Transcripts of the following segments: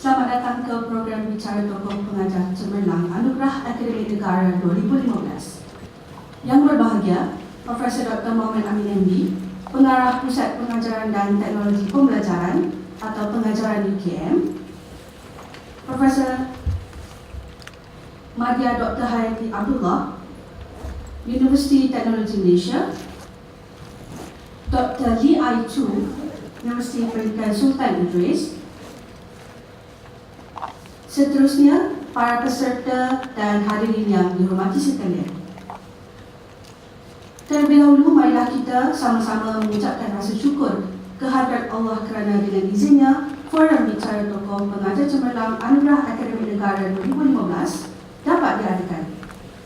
Selamat datang ke program Bicara Tokoh Pengajar Cemerlang Anugerah Akademik Negara 2015. Yang berbahagia, Prof. Dr. Mohamad Amin Embi, Pengarah Pusat Pengajaran dan Teknologi Pembelajaran atau Pengajaran-UKM, Prof. Madya Dr. Hayati Abdullah, Universiti Teknologi Malaysia, Dr. Lee Ai Chu, Universiti Pendidikan Sultan Idris. Seterusnya, para peserta dan hadirin yang dihormati sekalian. Terlebih dahulu, marilah kita sama-sama mengucapkan rasa syukur kehadrat Allah kerana dengan izinnya, Forum Bicara Tokoh Pengajar Cemerlang Anugerah Akademik Negara 2015 dapat diadakan.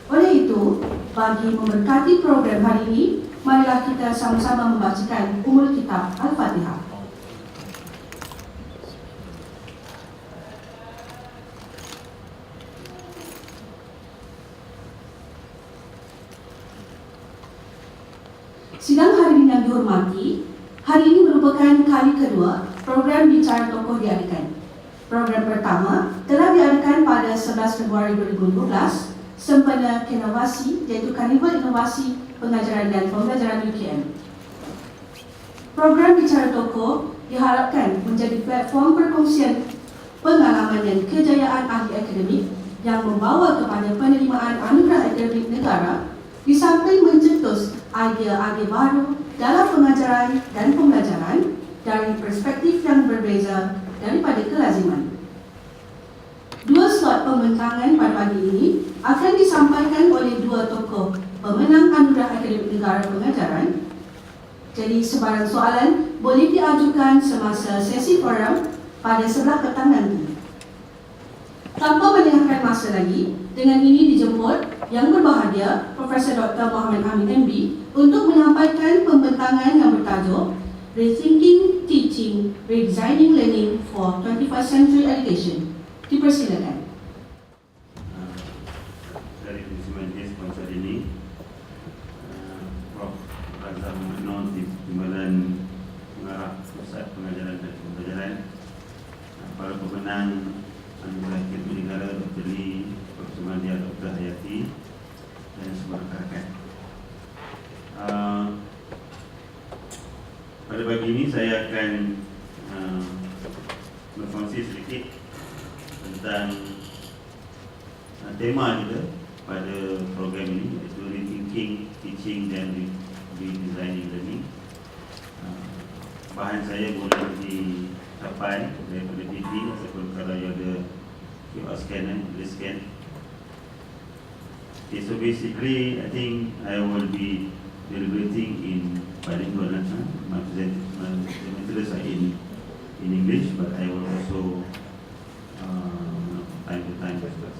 Oleh itu, bagi memberkati program hari ini, marilah kita sama-sama membacakan Ummul Kitab Al-Fatihah. Sidang hari ini yang dihormati, hari ini merupakan kali kedua program Bicara Tokoh diadakan. Program pertama telah diadakan pada 11 Februari 2012 sempena Inovasi, iaitu Karnival Inovasi Pengajaran dan Pembelajaran UKM. Program Bicara Tokoh diharapkan menjadi platform perkongsian pengalaman dan kejayaan ahli akademik yang membawa kepada penerimaan Anugerah Akademik Negara di samping mencetus idea-idea baru dalam pengajaran dan pembelajaran dari perspektif yang berbeza daripada kelaziman. Dua slot pembentangan pada pagi ini akan disampaikan oleh dua tokoh pemenang Anugerah Akademik Negara Pengajaran. Jadi sebarang soalan boleh diajukan semasa sesi forum pada sebelah petang nanti. Tanpa melengahkan masa lagi, dengan ini dijemput yang berbahagia Prof. Dr. Mohamad Amin Embi untuk menyampaikan pembentangan yang bertajuk Rethinking Teaching, Redesigning Learning for 21st Century Education. Dipersilakan. Dari Divisi sponsor ini, Prof. Razam Timbalan Pengarah Pusat Pengajaran dan Pembelajaran, para pemenang Anugerah Akademik Negara Dr. Lee, Prof. Madya Dr. Hayati dan semua rakan-rakan. Pada pagi ini saya akan berkongsi sedikit tentang tema kita pada program ini, iaitu Rethinking Teaching dan Redesigning Learning. Bahan saya boleh dicapai daripada TV ataupun kalau ada QR scanner, boleh scan. Okay, so basically, I think I will be deliberating in bilingual. My materials are in English, but I will also time to time discuss.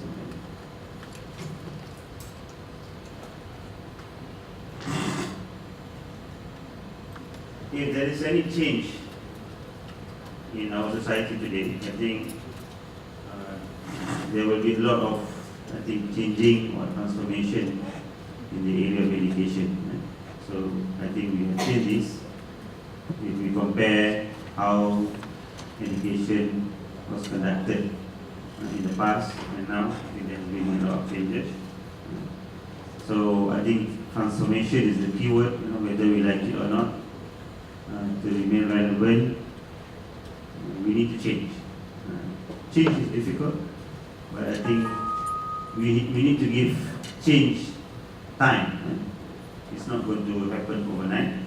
If there is any change in our society today, I think there will be a lot of changing or transformation in the area of education. So I think we have seen this. If we compare how education was conducted in the past and now, I think there has been a lot of changes. So I think transformation is the key word, whether we like it or not. To remain relevant, we need to change. Change is difficult, but I think we need to give change time. It's not going to happen overnight,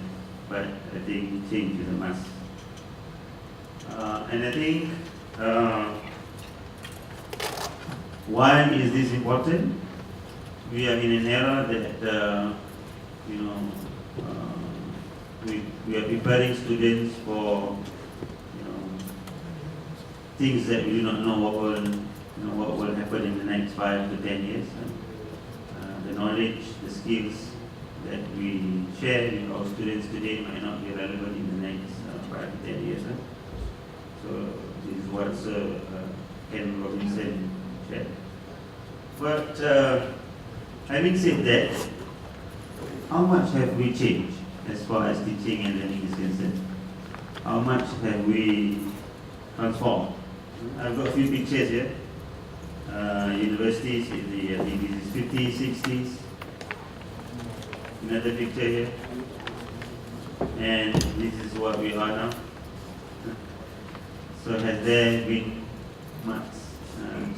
but I think change is a must. And I think why is this important? We are in an era that we are preparing students for things that we do not know what will happen in the next 5 to 10 years. The knowledge, the skills that we share with our students today might not be relevant in the next 5 to 10 years. So this is what Ken Robinson shared. But having said that, how much have we changed as far as teaching and learning is concerned? How much have we transformed I've got a few pictures here. Universities in the, I think this is 50s, 60s. Another picture here. And this is what we are now. So has there been much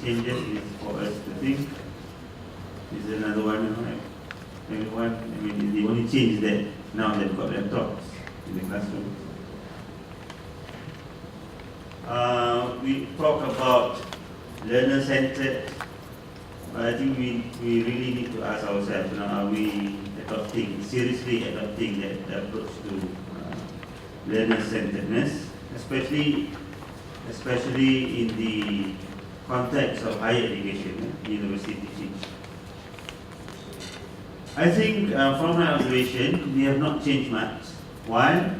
changes for us to think? This is another one, you know, everyone, I mean, the only change is that now they've got laptops in the classroom. We talk about learner-centered, but I think we really need to ask ourselves, you know, are we seriously adopting that approach to learner-centeredness, especially in the context of higher education, university teaching. I think from my observation, we have not changed much. Why?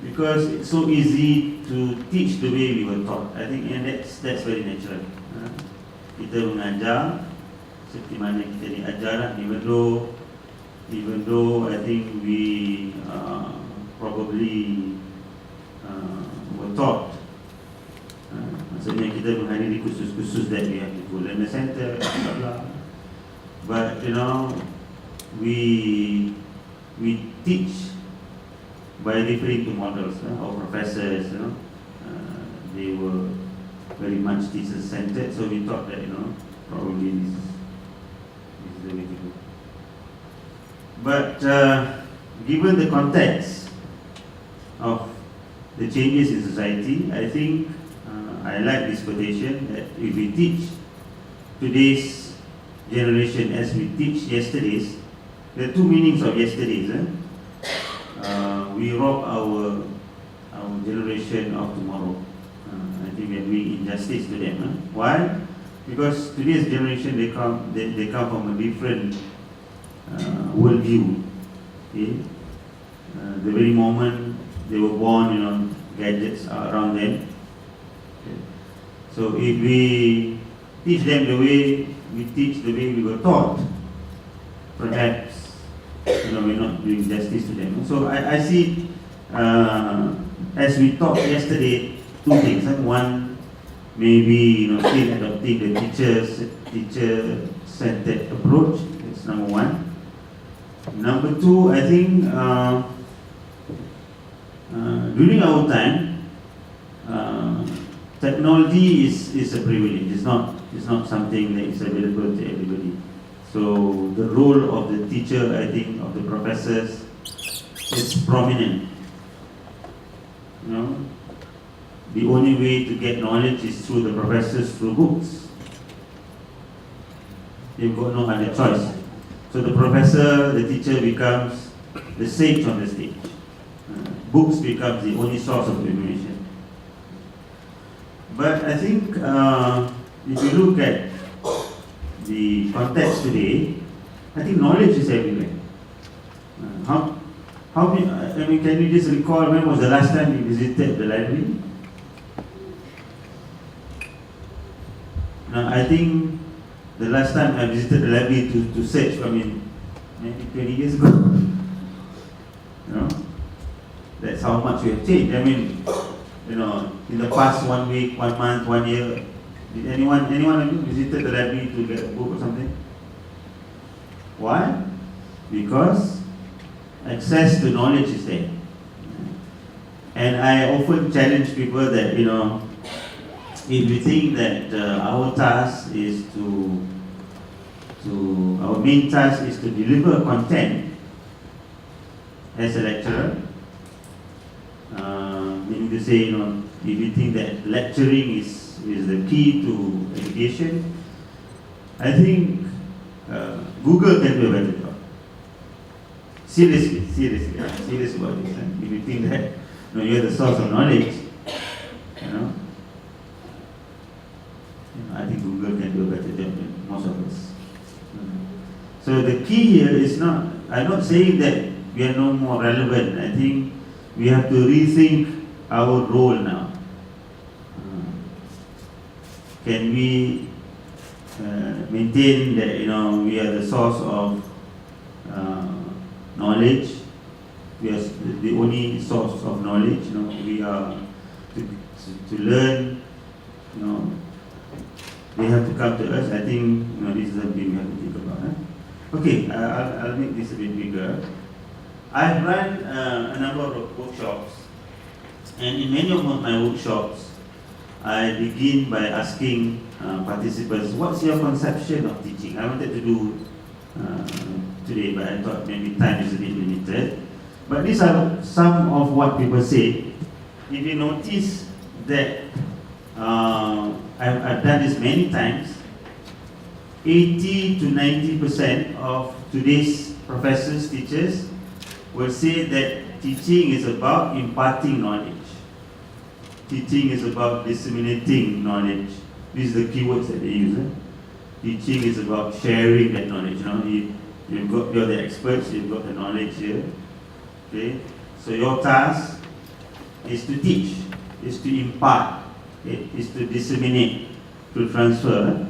Because it's so easy to teach the way we were taught. I think, and that's very natural. Kita mengajar seperti mana kita diajar, even though I think we probably were taught. Maksudnya kita menghadiri kursus-kursus that we have to go learner center, blah blah. But you know, we teach by referring to models. Our professors, you know, they were very much teacher-centered, so we thought that, you know, probably this is the way to go. But given the context of the changes in society, I think I like this quotation that if we teach today's generation as we teach yesterday's, there are two meanings of yesterday's. We rob our generation of tomorrow. I think we are doing injustice to them. Why? Because today's generation they come from a different worldview. Okay? The very moment they were born, you know, gadgets are around them. Okay? So if we teach them the way we teach the way we were taught, perhaps, you know, we're not doing justice to them. So I see, as we talked yesterday, two things. One, maybe, you know, still adopting the teacher-centered approach. That's number one. Number two, I think during our time, technology is a privilege. It's not something that is available to everybody. So the role of the teacher, I think, of the professors is prominent. You know, the only way to get knowledge is through the professors, through books. You've got no other choice. So the professor, the teacher becomes the sage on the stage. Books becomes the only source of information. But I think if you look at the context today, I think knowledge is everywhere. How many, I mean, can you just recall when was the last time you visited the library? Now, I think the last time I visited the library to search, I mean, maybe 20 years ago. You know, that's how much we have changed. I mean, you know, in the past 1 week, 1 month, 1 year, did anyone of you visited the library to get a book or something? Why? Because access to knowledge is there. And I often challenge people that, you know, if we think that our task is our main task is to deliver content as a lecturer, meaning to say, you know, if you think that lecturing is the key to education, I think Google can do a better job. Seriously, I'm serious about this. If you think that, you know, you're the source of knowledge, you know, I think Google can do a better job than most of us. So the key here is not, I'm not saying that we are no more relevant. I think we have to rethink our role now. Can we maintain that, you know, we are the source of knowledge? We are the only source of knowledge. You know, we are to learn you know, they have to come to us. I think, you know, this is something we have to think about. Okay, I'll make this a bit bigger. I've run a number of workshops, and in many of my workshops, I begin by asking participants, what's your conception of teaching? I wanted to do today, but I thought maybe time is a bit limited. But these are some of what people say. If you notice that I've done this many times, 80 to 90% of today's professors, teachers, will say that teaching is about imparting knowledge. Teaching is about disseminating knowledge. These are the keywords that they use. Teaching is about sharing that knowledge. You know, you're the experts, you've got the knowledge here. Okay? So your task is to teach, is to impart, okay? Is to disseminate, to transfer.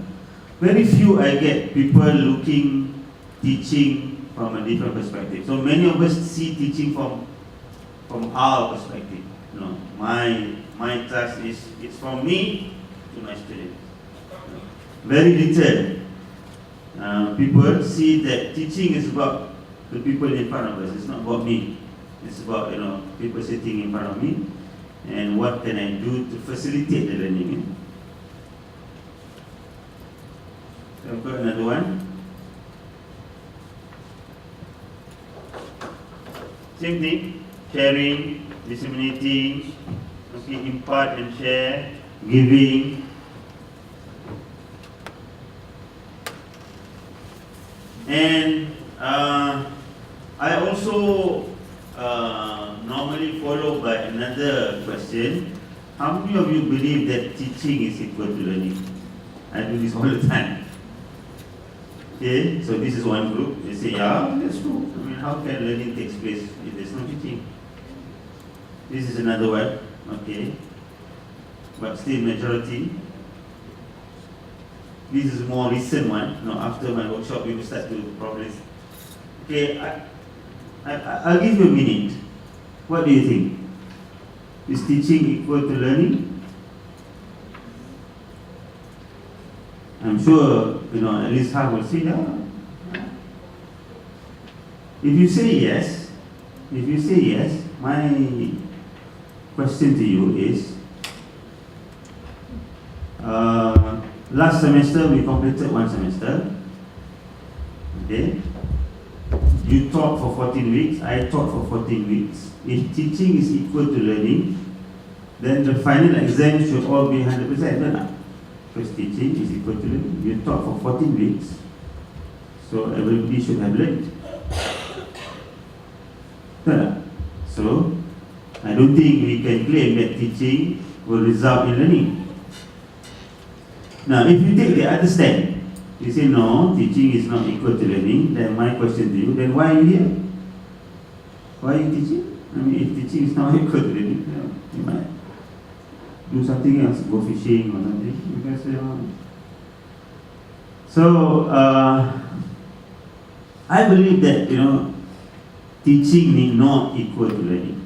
Very few I get people looking teaching from a different perspective. So many of us see teaching from our perspective. You know, my task is it's from me to my students. Very little people see that teaching is about the people in front of us. It's not about me. It's about, you know, people sitting in front of me and what can I do to facilitate the learning. So I've got another one. Same thing, sharing, disseminating, okay, impart and share, giving. And I also normally follow by another question. How many of you believe that teaching is equal to learning? I do this all the time. Okay, so this is one group. They say, yeah, that's true. I mean, how can learning take place if there's no teaching? This is another one. Okay, but still majority. This is a more recent one. You know, after my workshop, we will start to probably. Okay, I'll give you a minute. What do you think? Is teaching equal to learning? I'm sure, you know, at least half will say yeah. If you say yes, my question to you is, last semester we completed one semester. Okay. You taught for 14 weeks, I taught for 14 weeks. If teaching is equal to learning, then the final exam should all be 100%. Because teaching is equal to learning. You taught for 14 weeks, so everybody should have learned. So, I don't think we can claim that teaching will result in learning. Now, if you take the other step, you say no, teaching is not equal to learning, then my question to you, then why are you here? Why are you teaching? I mean, if teaching is not equal to learning, you might do something else, go fishing or something. Because, so, I believe that, you know, teaching need not equal to learning.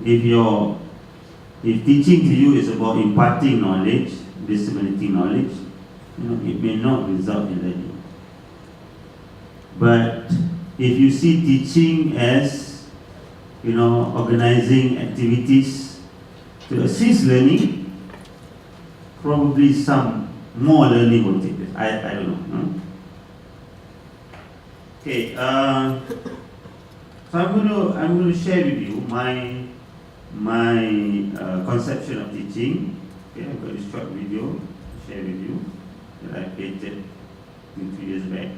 If teaching to you is about imparting knowledge, disseminating knowledge, you know, it may not result in learning. But if you see teaching as, you know, organizing activities to assist learning, probably some more learning will take place. I don't know. Okay. So I'm going to share with you my conception of teaching. Okay, I've got this short video to share with you that I created 2 years back.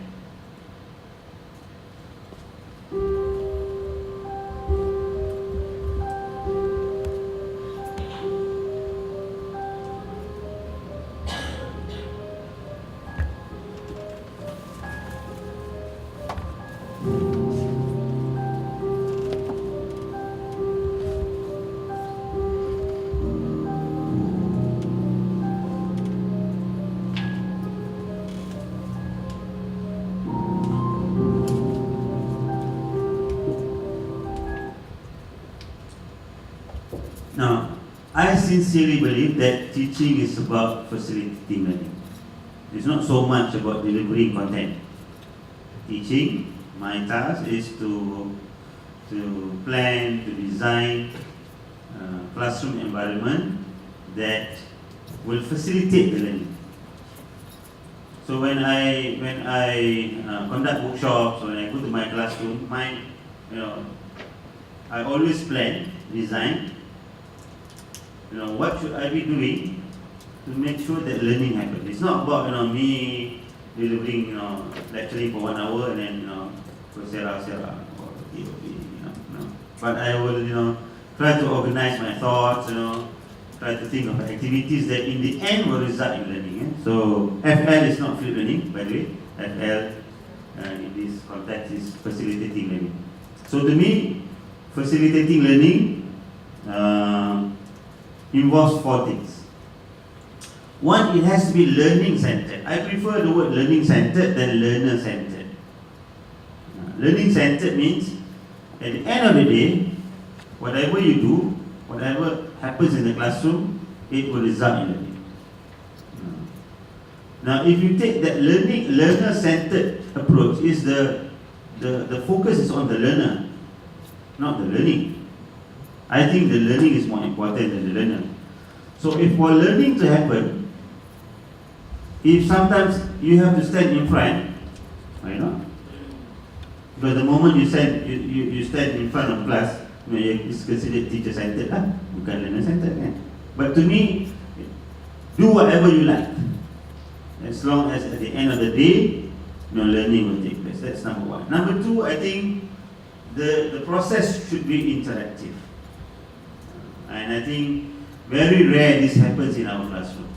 sincerely believe that teaching is about facilitating learning. It's not so much about delivering content. Teaching, my task is to plan, to design classroom environment that will facilitate the learning. So when I conduct workshops, when I go to my classroom, I always plan, design, what should I be doing to make sure that learning happens. It's not about me delivering, lecturing for 1 hour and then bersera or But I will try to organize my thoughts, try to think of activities that in the end will result in learning. So FL is not free learning, by the way. FL in this context is facilitating learning. So to me, facilitating learning involves 4 things. One, it has to be learning-centered. I prefer the word learning-centered than learner-centered. Learning-centered means, at the end of the day, whatever you do, whatever happens in the classroom, it will result in learning. Now, if you take that learner-centered approach, is the focus is on the learner, not the learning. I think the learning is more important than the learner. So if for learning to happen, if sometimes you have to stand in front, because the moment you stand in front of class, it's considered teacher-centered lah, bukan learner-centered kan. But to me, do whatever you like, as long as at the end of the day, learning will take place. That's number 1. Number 2, I think the process should be interactive. And I think very rare this happens in our classroom.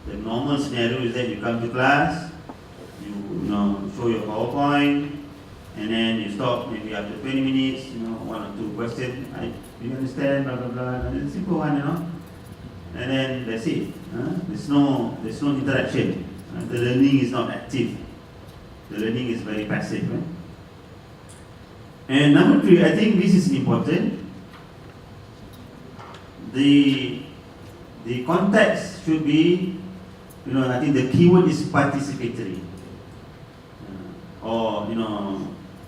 The normal scenario is that you come to class, you show your PowerPoint, and then you stop maybe after 20 minutes, 1 or 2 questions. Do you understand? Blah blah blah. And it's a simple one, and then that's it. There's no interaction. The learning is not active. The learning is very passive. And number 3, I think this is important. The context should be, I think the keyword is participatory. Or,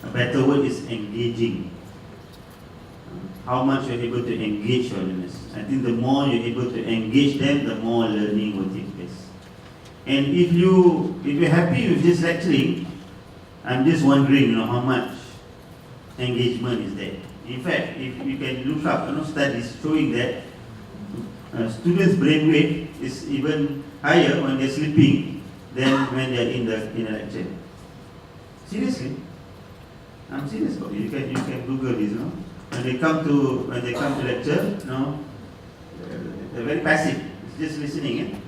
a better word is engaging. How much you're able to engage your learners. I think the more you're able to engage them, the more learning will take place. And if you're happy with this lecturing, I'm just wondering, how much engagement is there. In fact, if you can look up, studies showing that students' brainwave is even higher when they're sleeping than when they're in the lecture. Seriously, I'm serious about it. You can Google this. When they come to lecture, they're very passive. It's just listening.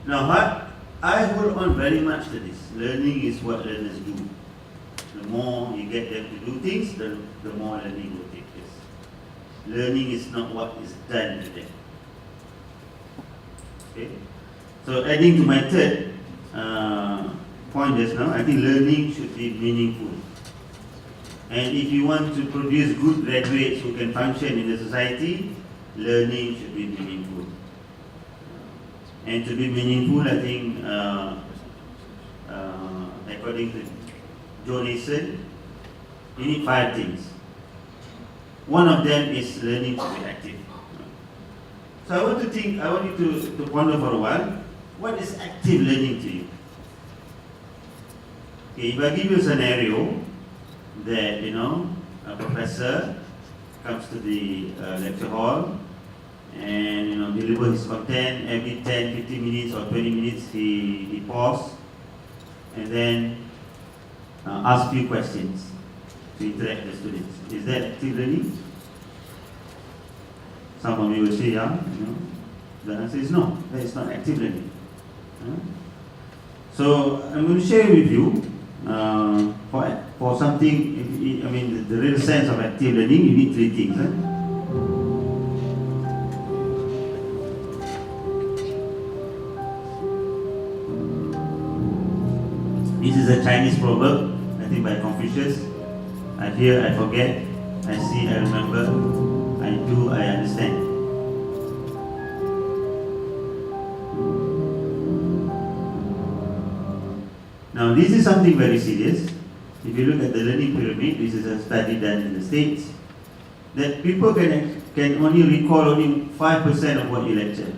Now, I hold on very much to this. Learning is what learners do. The more you get them to do things, the more learning will take place. Learning is not what is done to them. Okay? So, adding to my third point just now, I think learning should be meaningful. And if you want to produce good graduates who can function in the society, learning should be meaningful. And to be meaningful, I think, according to Joe Nason, you need 5 things. One of them is learning to be active. So I want you to ponder for a while, what is active learning to you? Okay, if I give you a scenario that, a professor comes to the lecture hall, and deliver his content every 10, 15 minutes or 20 minutes. He pause and then ask few questions to interact with the students. Is that active learning? Some of you will say, yeah. The answer is no. That is not active learning. So I'm going to share with you for something. I mean, the real sense of active learning, you need three things. This is a Chinese proverb, I think by Confucius. I hear, I forget. I see, I remember. I do, I understand. Now, this is something very serious. If you look at the learning pyramid, this is a study done in the States, that people can only recall only 5% of what you lecture.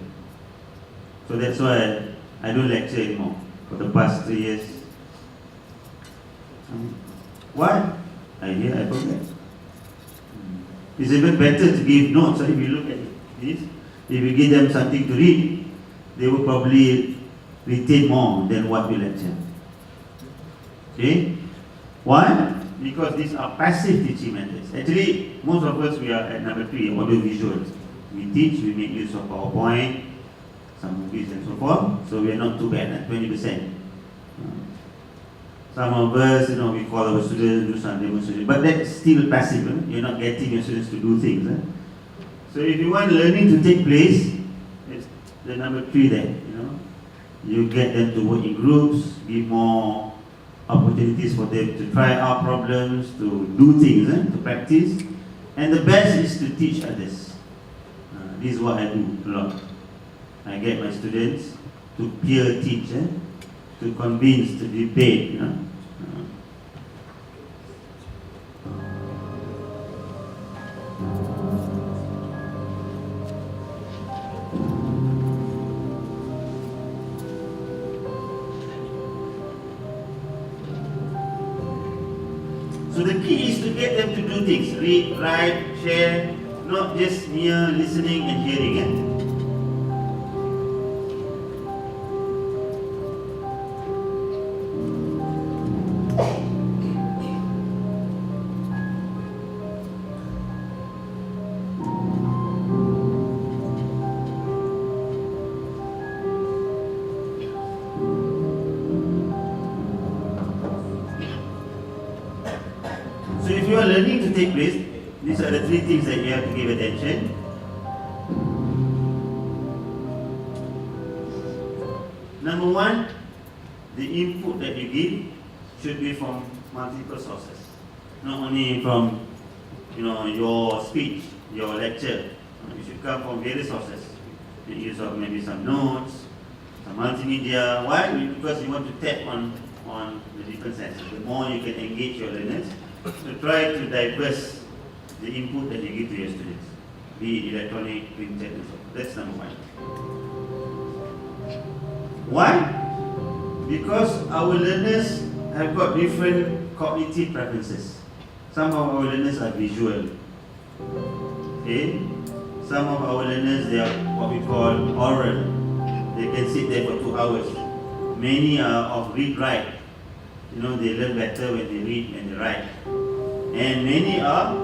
So that's why I don't lecture anymore for the past 3 years. Why? I hear, I forget. It's even better to give notes. So if you look at this, if you give them something to read, they will probably retain more than what we lecture. Okay? Why? Because these are passive teaching methods. Actually, most of us, we are at number 3, audio visuals. We teach, we make use of PowerPoint, some movies and so forth. So we are not too bad at 20%. Some of us, we call our students, do some demonstration, but that's still passive. You're not getting your students to do things. So if you want learning to take place, it's the number 3 there. You get them to work in groups, give more opportunities for them to try out problems, to do things, to practice. And the best is to teach others. This is what I do a lot. I get my students to peer teach, to convince, to debate. So the key is to get them to do things, read, write, share, not just mere listening and hearing. So if you are learning to take place, these are the 3 things that you have to give attention. Number 1, the input that you give should be from multiple sources. Not only from your speech, your lecture. It should come from various sources. Make use of maybe some notes, some multimedia. Why? Because you want to tap on the different senses. The more you can engage your learners, to try to diverse the input that you give to your students, be it electronic, printed, and so on. That's number 1. Why? Because our learners have got different cognitive preferences. Some of our learners are visual. Okay? Some of our learners, they are what we call oral. They can sit there for 2 hours. Many are of read-write. They learn better when they read and they write. And many are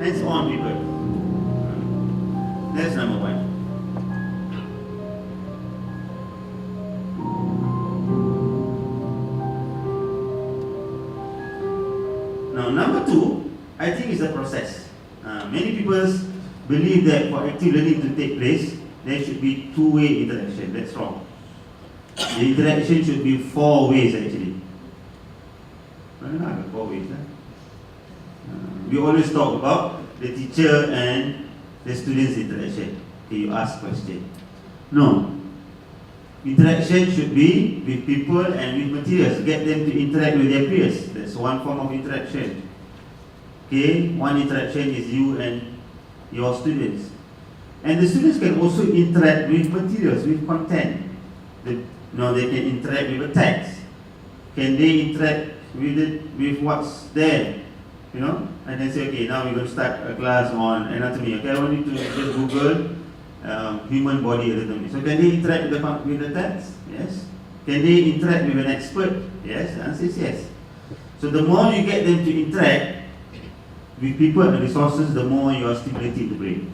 hands-on people. That's number 1. Now, number 2, I think is the process. Many people believe that for active learning to take place, there should be 2-way interaction. That's wrong. The interaction should be 4 ways actually. 4 ways. We always talk about the teacher and the students' interaction. Okay, you ask question. No. Interaction should be with people and with materials. Get them to interact with their peers. That's one form of interaction. Okay, one interaction is you and your students. And the students can also interact with materials, with content. They can interact with a text. Can they interact with what's there? I can say, okay, now we're going to start a class on anatomy. Okay, I want you to just Google human body anatomy. So can they interact with the text? Yes. Can they interact with an expert? Yes. The answer is yes. So the more you get them to interact with people and resources, the more you are stimulating the brain.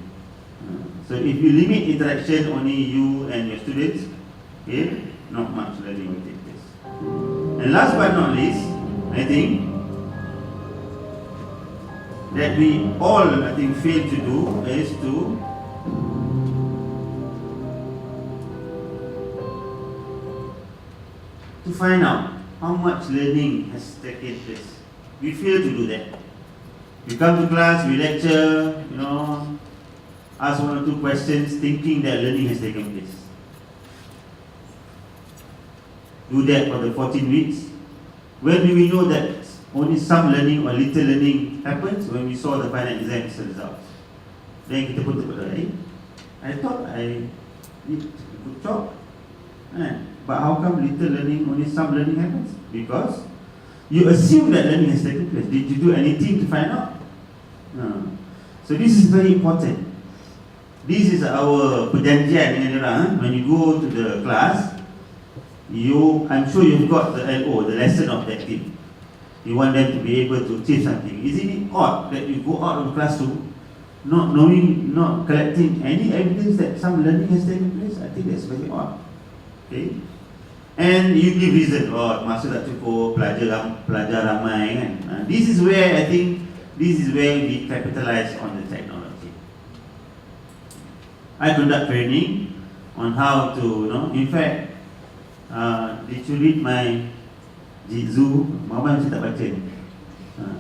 So if you limit interaction only you and your students, okay, not much learning will take place. And last but not least, I think that we all, I think, fail to do is to find out how much learning has taken place. We fail to do that. We come to class, we lecture, ask one or two questions, thinking that learning has taken place. Do that for the 14 weeks. When do we know that only some learning or little learning happens? When we saw the final exam results. Then kita pun terpedaya, I thought I did a good job. But how come little learning, only some learning happens? Because you assume that learning has taken place. Did you do anything to find out? No. So this is very important. This is our perjanjian dengan orang. When you go to the class, I'm sure you've got the LO, the lesson objective. You want them to be able to achieve something. Isn't it odd that you go out of the classroom not knowing, not collecting any evidence that some learning has taken place? I think that's very odd. Okay? And you give reason, masa tak cukup, pelajar ramai kan. This is where I think, this is where we capitalize on the technology. I conduct training on how to, in fact, did you read my Jitsu? Mama mesti tak baca.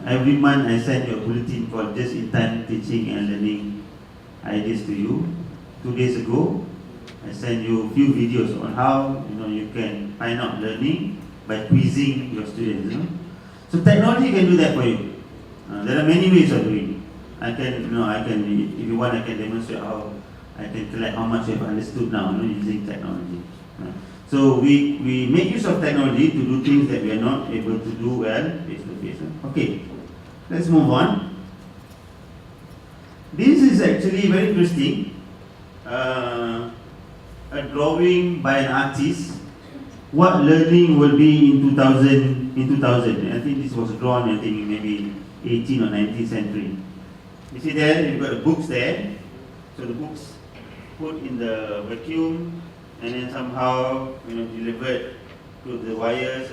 Every month I send you a bulletin called Just in Time Teaching and Learning Ideas to you. 2 days ago, I send you a few videos on how you can find out learning by quizzing your students. So technology can do that for you. There are many ways of doing it. I can, if you want, I can demonstrate how I can collect how much you have understood now using technology. So we make use of technology to do things that we are not able to do well face to face. Okay, let's move on. This is actually very interesting. A drawing by an artist. What learning will be in 2000? I think this was drawn, I think maybe 18th or 19th century. You see there, you've got the books there. So the books put in the vacuum and then somehow delivered to the wires.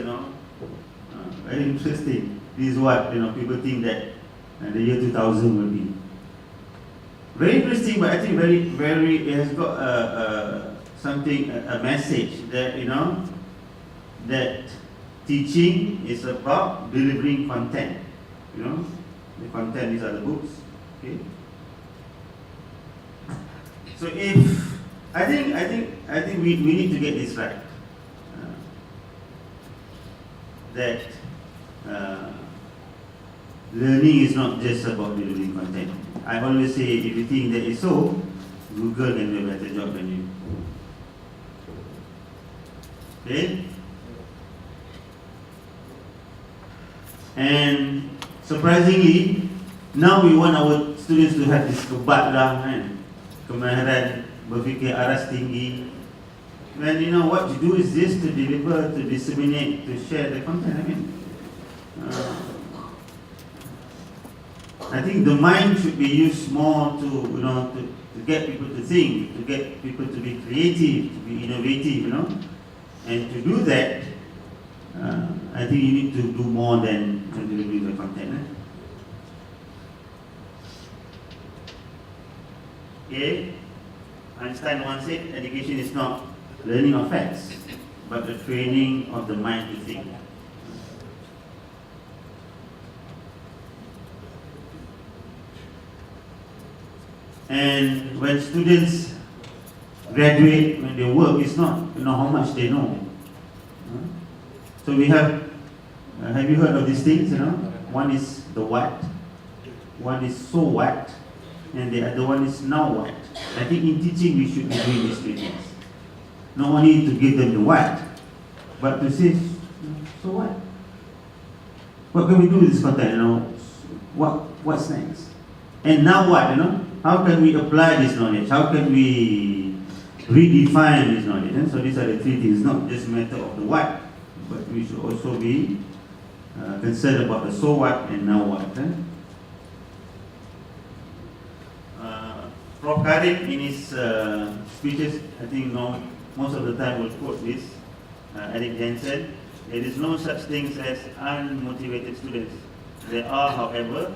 Very interesting. This is what people think that the year 2000 will be. Very interesting, but I think very. It has got a message that that teaching is about delivering content. The content. These are the books. Okay. So I think we need to get this right. That learning is not just about delivering content. I always say, if you think that is so, Google can do a better job than you. Okay? And surprisingly, now we want our students to have this kebat lah, kemahiran berfikir aras tinggi. When what you do is just to deliver, to disseminate, to share the content. I think the mind should be used more to get people to think, to get people to be creative, to be innovative, And to do that, I think you need to do more than delivering the content. Okay? Einstein once said, education is not learning of facts, but the training of the mind to think. And when students graduate, when they work, it's not how much they know. So we have you heard of these things? One is the what, one is so what, and the other one is now what. I think in teaching we should be doing these three things. Not only to give them the what, but to say, so what? What can we do with this content? What's next? And now what? How can we apply this knowledge? How can we redefine this knowledge? So these are the three things. Not just a matter of the what, but we should also be concerned about the so what and now what. Prof. Karim in his speeches, I think most of the time will quote this, Eric Jensen. There is no such things as unmotivated students. There are, however,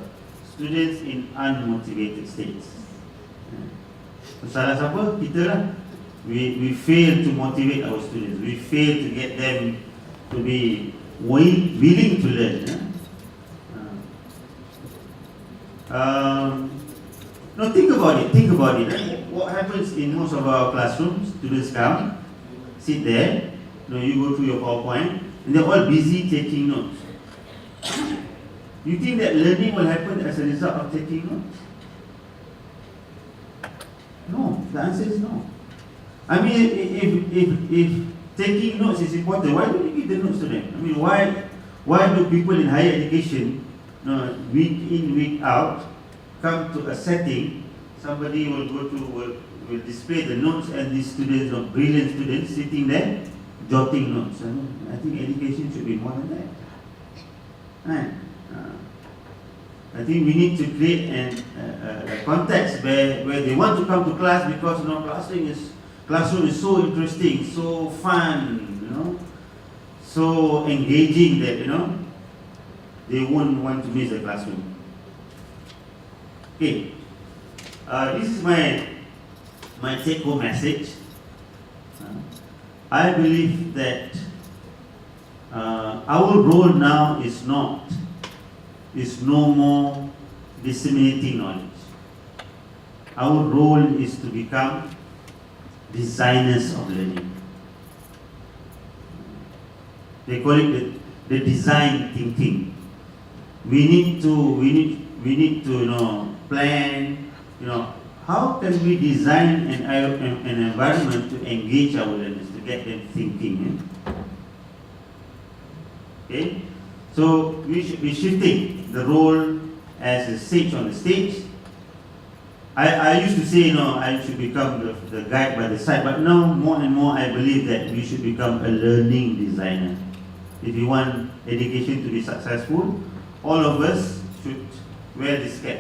students in unmotivated states. Salah siapa? Kita lah. We fail to motivate our students. We fail to get them to be willing to learn. No, think about it. What happens in most of our classrooms? Students come, sit there. You go through your PowerPoint, and they're all busy taking notes. You think that learning will happen as a result of taking notes? No. The answer is no. I mean, if taking notes is important, why don't you give the notes to them? I mean, why do people in higher education, week in, week out, come to a setting, somebody will display the notes, and these students, brilliant students, sitting there, jotting notes. I think education should be more than that. Right? I think we need to create a context where they want to come to class because classroom is so interesting, so fun, so engaging that they won't want to miss the classroom. Okay, this is my take-home message. I believe that our role now is no more disseminating knowledge. Our role is to become designers of learning. They call it the design thinking. We need to plan. How can we design an environment to engage our learners, to get them thinking? Okay, so we should be shifting the role as a sage on the stage. I used to say, I should become the guide by the side, but now more and more I believe that we should become a learning designer. If you want education to be successful, all of us should wear this cap.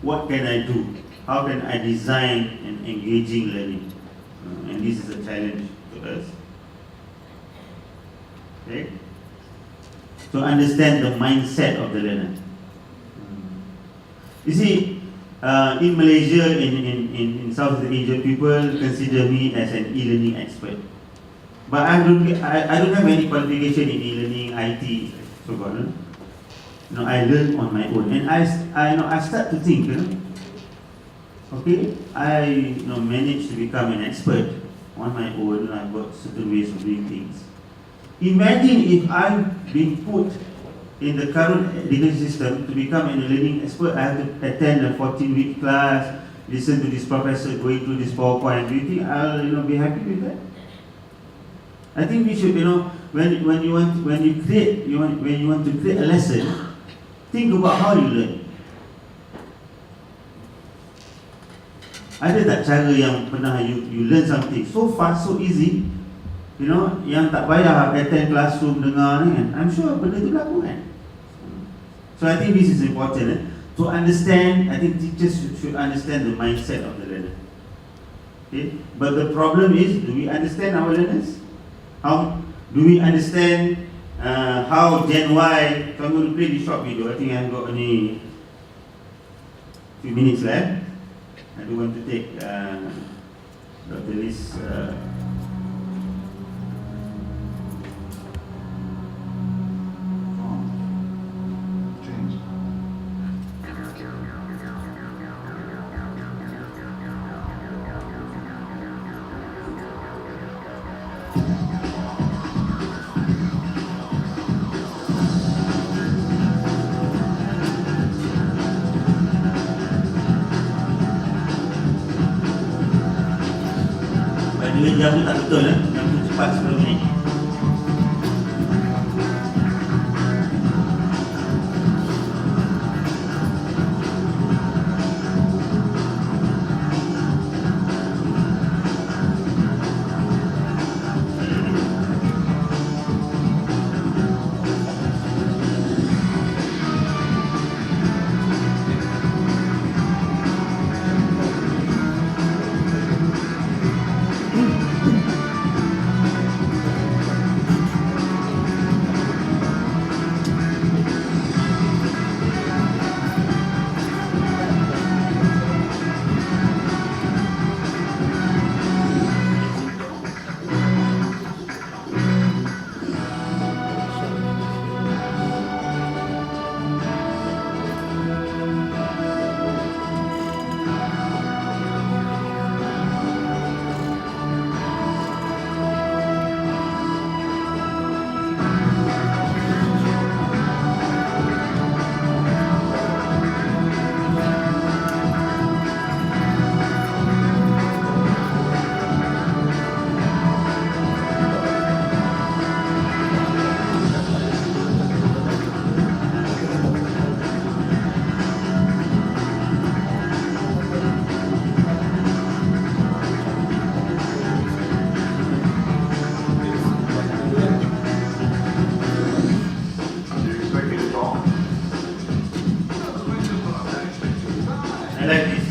What can I do? How can I design an engaging learning? And this is a challenge to us. Okay? To understand the mindset of the learner. You see, in Malaysia, in Southeast Asia, people consider me as an e-learning expert. But I don't have any qualification in e-learning, IT, so on. I learn on my own, and I start to think. Okay, I managed to become an expert on my own. I've got certain ways of doing things. Imagine if I've been put in the current education system to become an learning expert. I have to attend a 14-week class, listen to this professor going through this PowerPoint. Do you think I'll be happy with that? I think we should, when you want to create a lesson, think about how you learn. Ada tak cara yang pernah you learn something so fast, so easy, yang tak payah attend classroom dengar ni kan? I'm sure benda tu berlaku kan? So I think this is important. To understand, I think teachers should understand the mindset of the learner. Okay? But the problem is, do we understand our learners? How do we understand how Gen Y? So I'm going to play this short video. I think I've got only few minutes left. I don't want to take Dr. Liz. Jam tu tak betul, jam tu cepat 10 minit. like this.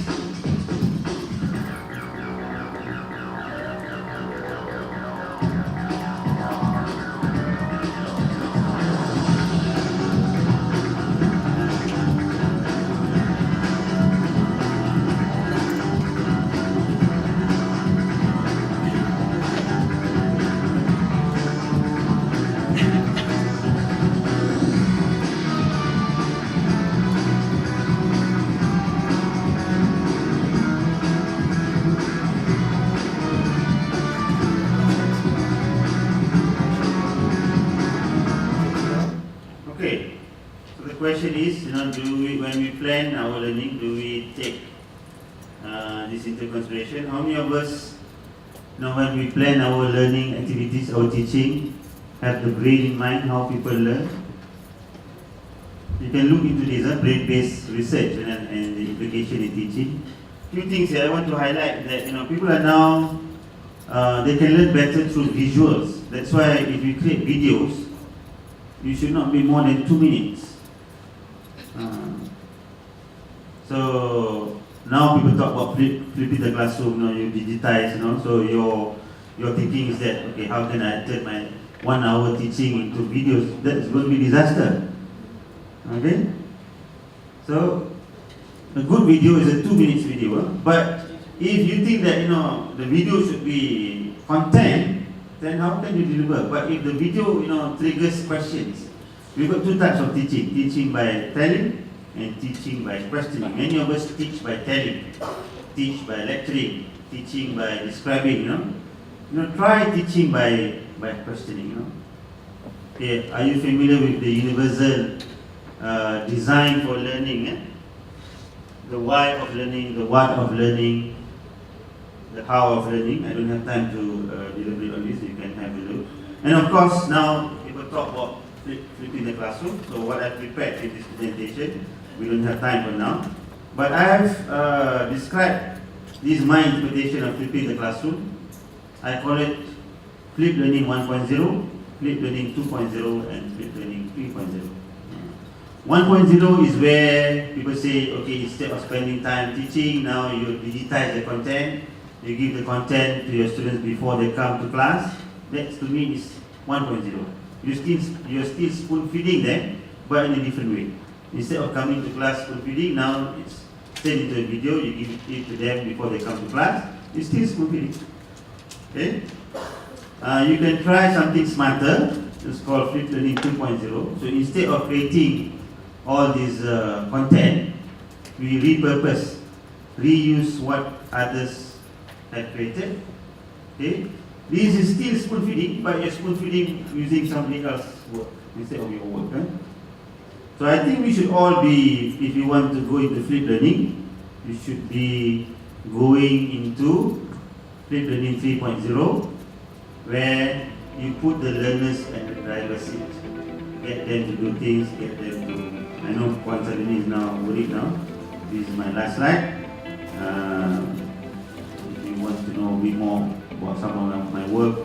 Okay, so the question is, when we plan our learning, do we take this into consideration? How many of us, when we plan our learning activities, our teaching, have the brain in mind, how people learn? You can look into this brain-based research and the implication in teaching. Few things here I want to highlight that people are now they can learn better through visuals. That's why if you create videos, you should not be more than 2 minutes. So now people talk about flipping the classroom, you digitize, so your thinking is that, okay, how can I turn my 1 hour teaching into videos? That's going to be disaster. Okay? So a good video is a 2 minutes video, but if you think that the video should be content, then how can you deliver? But if the video triggers questions, we've got 2 types of teaching: teaching by telling and teaching by questioning. Many of us teach by telling, teach by lecturing, teaching by describing. Try teaching by questioning. Okay, are you familiar with the universal design for learning? The why of learning, the what of learning, the how of learning. I don't have time to deliberate on this. You can have a look. And of course, now people talk about flipping the classroom. So what I prepared in this presentation, we don't have time for now. But I have described this is my interpretation of flipping the classroom. I call it flip learning 1.0, flip learning 2.0, and flip learning 3.0. 1.0 is where people say, okay, instead of spending time teaching, now you digitize the content. You give the content to your students before they come to class. That to me is 1.0. You're still spoon feeding them, but in a different way. Instead of coming to class spoon feeding, now it's sent into a video. You give it to them before they come to class. It's still spoon feeding. Okay. You can try something smarter. It's called flip learning 2.0. So instead of creating all this content, we repurpose, reuse what others have created. Okay, this is still spoon feeding, but you're spoon feeding using somebody else's work instead of your work. So I think we should all be, if you want to go into flip learning, you should be going into flip learning 3.0, where you put the learners at the driver's seat, get them to do things, get them to. I know Puan Salini is now worried now. This is my last slide. If you want to know a bit more about some of my work,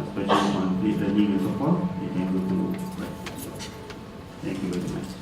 especially on flip learning and so forth, you can go to. Thank you very much.